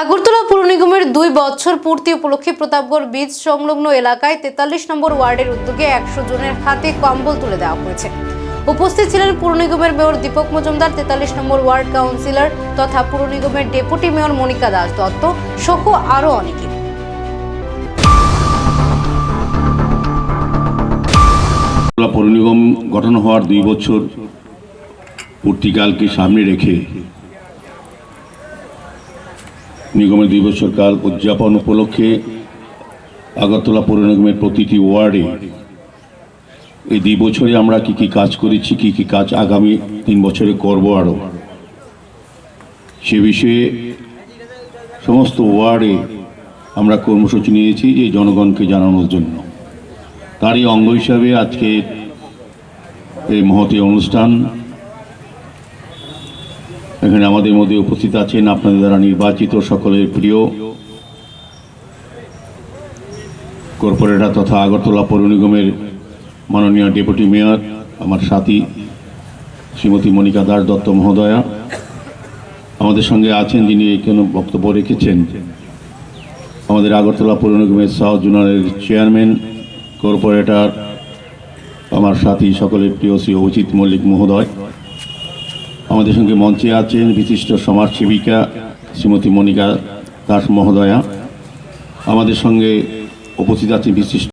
আগরতলা পুর নিগমের 2 বছর পূর্তি উপলক্ষে প্রতাপগড় বীজ সংলগ্ন এলাকায় 43 নম্বর ওয়ার্ডের উদ্যোগে 100 জনের হাতে কম্বল তুলে দেওয়া হয়েছে। উপস্থিত ছিলেন পুর নিগমের মেয়র দীপক মজুমদার, 43 নম্বর ওয়ার্ড কাউন্সিলর তথা পুর নিগমের ডেপুটি মেয়র মনিকা দাস দত্ত সহ আরো অনেকে। পৌর নিগম গঠন হওয়ার 2 বছর পূর্তিকালকে সামনে রেখে নিগমের 2 বছর কাল উদযাপন উপলক্ষে আগরতলা পৌর নিগমের প্রতিটি ওয়ার্ডে এই 2 বছরে আমরা কি কাজ করেছি, কি কাজ আগামী 3 বছরে করব আরো, সে বিষয়ে সমস্ত ওয়ার্ডে আমরা কর্মসূচি নিয়েছি যে জনগণকে জানানোর জন্য। তারই অঙ্গ হিসাবে আজকে এই মহতী অনুষ্ঠান। এখানে আমাদের মধ্যে উপস্থিত আছেন আপনাদের দ্বারা নির্বাচিত সকলের প্রিয় কর্পোরেটর তথা আগরতলা পৌর নিগমের মাননীয় ডেপুটি মেয়র আমার সাথী শ্রীমতী মনিকা দাস দত্ত মহোদয়া। আমাদের সঙ্গে আছেন যিনি এখানে বক্তব্য রেখেছেন আমাদের আগরতলা পৌর নিগমের সাউথ জোনালের চেয়ারম্যান কর্পোরেটর আমার সাথী সকলের প্রিয় শ্রী অজিত মল্লিক মহোদয়। আমাদের সঙ্গে মঞ্চে আছেন বিশিষ্ট সমাজসেবিকা শ্রীমতী মনিকা দাস মহোদয়া। আমাদের সঙ্গে উপস্থিত আছেন বিশিষ্ট